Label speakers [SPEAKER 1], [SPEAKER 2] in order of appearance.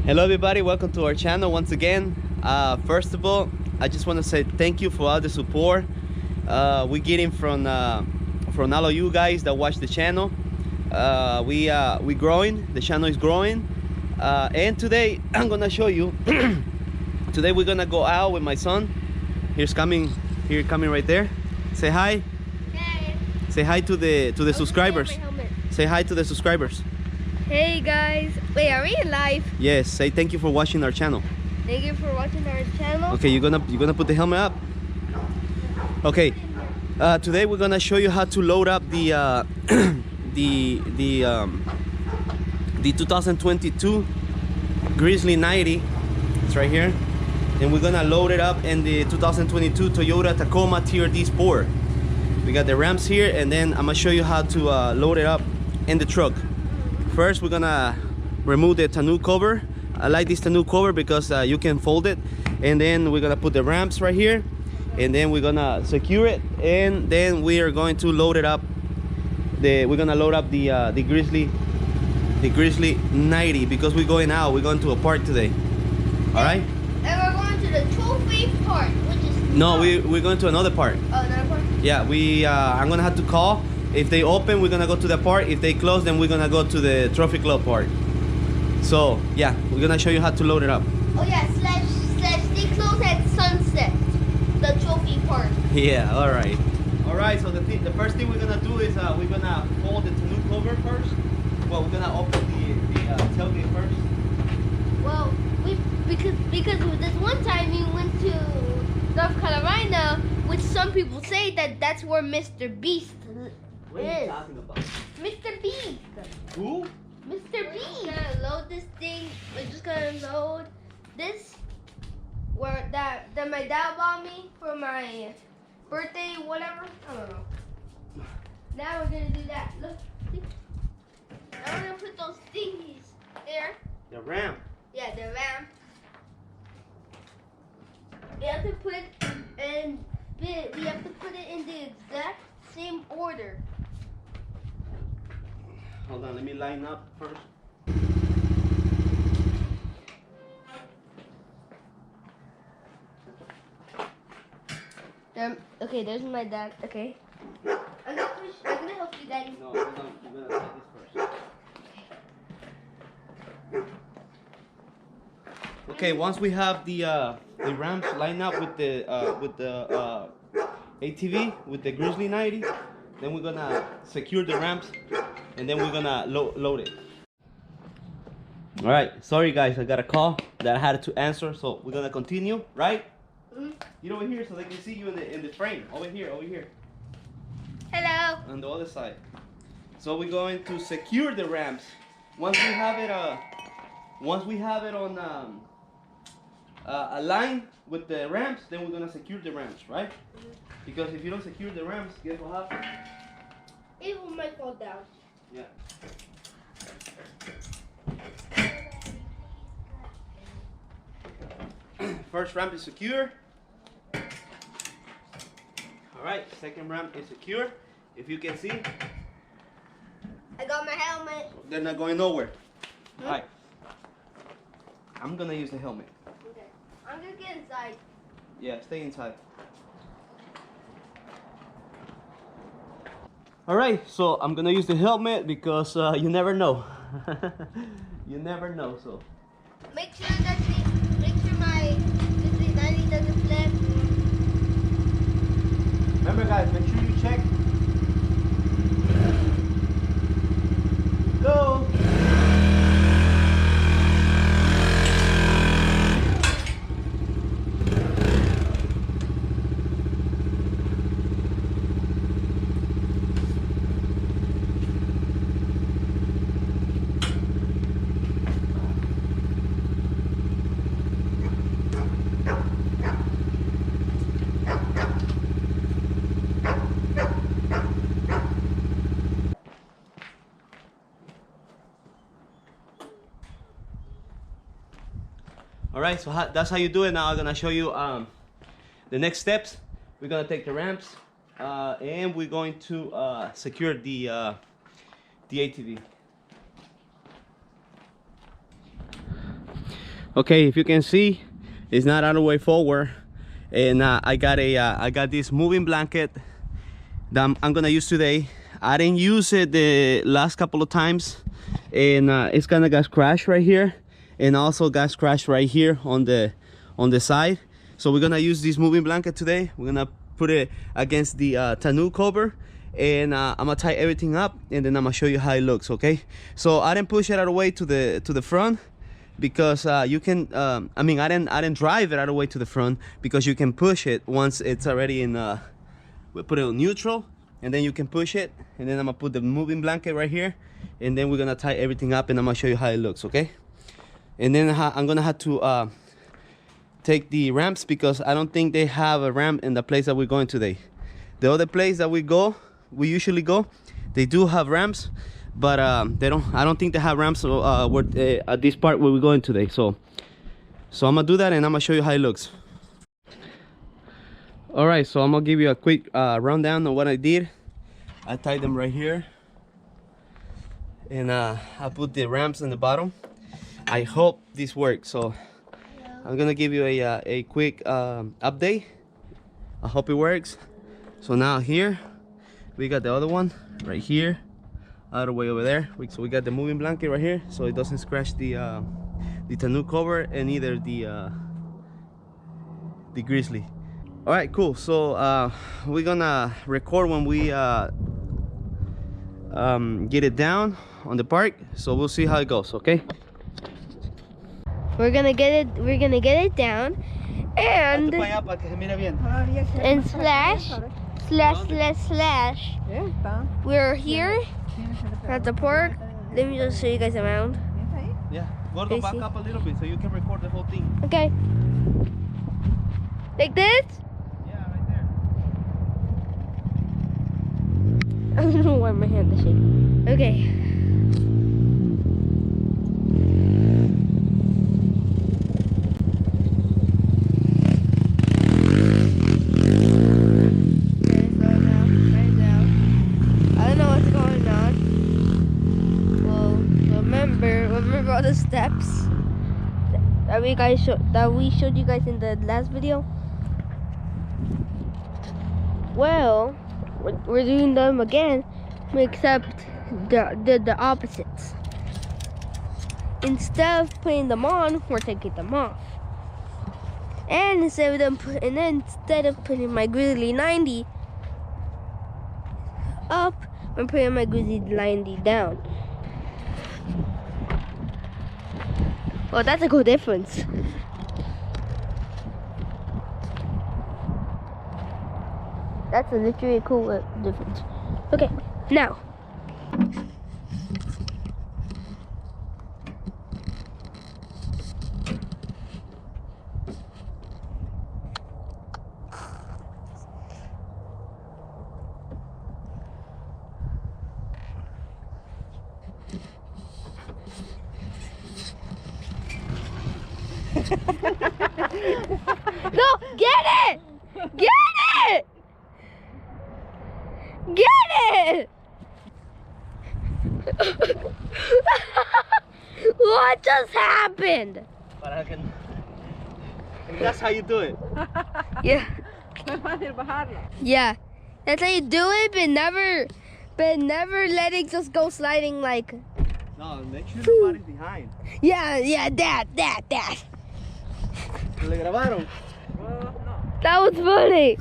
[SPEAKER 1] Hello everybody, welcome to our channel once again. First of all, I just want to say thank you for all the support we're getting from all of you guys that watch the channel. We growing, the channel is growing, and today I'm gonna show you. Today we're gonna go out with my son. Coming right there. Say hi.
[SPEAKER 2] Hey.
[SPEAKER 1] Say hi to the subscribers. Say hi to the subscribers.
[SPEAKER 2] Hey guys. Wait, are we in live?
[SPEAKER 1] Yes, say thank you for watching our channel.
[SPEAKER 2] Thank you for watching our channel.
[SPEAKER 1] Okay, you're gonna put the helmet up. Okay, today we're gonna show you how to load up the 2022 Grizzly 90. It's right here, and we're gonna load it up in the 2022 Toyota Tacoma TRD Sport. We got the ramps here, and then I'm gonna show you how to load it up in the truck. First, we're gonna remove the tonneau cover. I like this tonneau cover because you can fold it, and then we're gonna put the ramps right here, and then we're gonna secure it, and then we are going to load it up. We're gonna load up the Grizzly 90 because we're going out. We're going to a park today. All right.
[SPEAKER 2] And we're going to the trophy park, which is
[SPEAKER 1] no, we're going to another park.
[SPEAKER 2] Oh, another park.
[SPEAKER 1] Yeah, I'm gonna have to call. If they open, we're gonna go to the park. If they close, then we're gonna go to the trophy club park. So yeah, we're gonna show you how to load it up.
[SPEAKER 2] Oh yeah, slash they close at sunset, the trophy park.
[SPEAKER 1] Yeah, all right. So the first thing we're gonna do is we're gonna fold the tonneau cover first. Well, we're gonna open the tailgate first.
[SPEAKER 2] Well, because this one time we went to North Carolina, which some people say that's where Mr. Beast
[SPEAKER 1] What are you talking about?
[SPEAKER 2] Mr. Beast.
[SPEAKER 1] Who?
[SPEAKER 2] Mr. Beast. We're gonna load this thing. We're just gonna load this. Where that my dad bought me for my birthday, whatever. I don't know. Now we're gonna do that. Look. See? Now we're gonna put those thingies there.
[SPEAKER 1] The ramp.
[SPEAKER 2] Yeah, the ramp. We have to put in. We have to put it in the exact same order.
[SPEAKER 1] Hold on, let me line up first.
[SPEAKER 2] Okay, there's my dad. Okay. I'm gonna help you, Daddy.
[SPEAKER 1] No, hold on. We're gonna set this first. Okay, once we have the ramps lined up with the ATV with the Grizzly 90, then we're gonna secure the ramps, and then we're gonna load it. All right, sorry guys, I got a call that I had to answer, so we're gonna continue, right?
[SPEAKER 2] Mm-hmm.
[SPEAKER 1] Get over here so they can see you in the frame. Over here.
[SPEAKER 2] Hello.
[SPEAKER 1] On the other side. So we're going to secure the ramps. Once we have it on a line with the ramps, then we're gonna secure the ramps, right?
[SPEAKER 2] Mm-hmm.
[SPEAKER 1] Because if you don't secure the ramps, guess what happens?
[SPEAKER 2] It might fall down.
[SPEAKER 1] Yeah. First ramp is secure. All right, second ramp is secure. If you can see,
[SPEAKER 2] I got my helmet.
[SPEAKER 1] they're not going nowhere. All right. I'm gonna use the helmet.
[SPEAKER 2] Okay. I'm gonna get inside.
[SPEAKER 1] Yeah, stay inside. All right, so I'm gonna use the helmet because you never know. You never know, so.
[SPEAKER 2] Make sure my 90 doesn't flip.
[SPEAKER 1] Remember guys, make sure you check. Go. All right, so that's how you do it. Now I'm gonna show you the next steps. We're gonna take the ramps and we're going to secure the ATV. Okay, if you can see, it's not all the way forward, and I got this moving blanket that I'm gonna use today. I didn't use it the last couple of times, and it's gonna got scratched right here, and also got scratched right here on the side. So we're gonna use this moving blanket today. We're gonna put it against the tonneau cover, and I'm gonna tie everything up, and then I'm gonna show you how it looks. Okay, so I didn't push it all the way to the front, because you can I mean, I didn't drive it all the way to the front, because you can push it once it's already in we put it on neutral, and then you can push it, and then I'm gonna put the moving blanket right here, and then we're gonna tie everything up, and I'm gonna show you how it looks. Okay, and then I'm gonna have to take the ramps, because I don't think they have a ramp in the place that we're going today. The other place that we usually go, they do have ramps, but they don't. I don't think they have ramps at this part where we're going today. So I'm gonna do that, and I'm gonna show you how it looks. All right, so I'm gonna give you a quick rundown of what I did. I tied them right here, and I put the ramps in the bottom. I hope this works. So I'm gonna give you a quick update. I hope it works. So now here we got the other one right here, all the way over there. So we got the moving blanket right here, so it doesn't scratch the tonneau cover, and either the Grizzly. All right, cool. So we're gonna record when we get it down on the park. So we'll see how it goes. Okay.
[SPEAKER 2] We're gonna get it down, and slash. We're here at the park. Let me just show you guys around.
[SPEAKER 1] Yeah, go back up a little bit so you can record the whole thing.
[SPEAKER 2] Okay. Like this?
[SPEAKER 1] Yeah, right there.
[SPEAKER 2] I don't know why my hand is shaking. Okay. Remember all the steps that we showed you guys in the last video? Well, we're doing them again, except the opposites. Instead of putting them on, we're taking them off. And instead of putting my Grizzly 90 up, I'm putting my Grizzly 90 down. Oh, that's a cool difference. That's a literally cool difference. Okay, now. No, get it! Get it! Get it! What just happened?
[SPEAKER 1] That's how you do it.
[SPEAKER 2] Yeah. Yeah. That's how you do it, but never let it just go sliding like.
[SPEAKER 1] No, make sure nobody's behind.
[SPEAKER 2] Yeah, that.
[SPEAKER 1] ¿Le grabaron?
[SPEAKER 2] That was funny.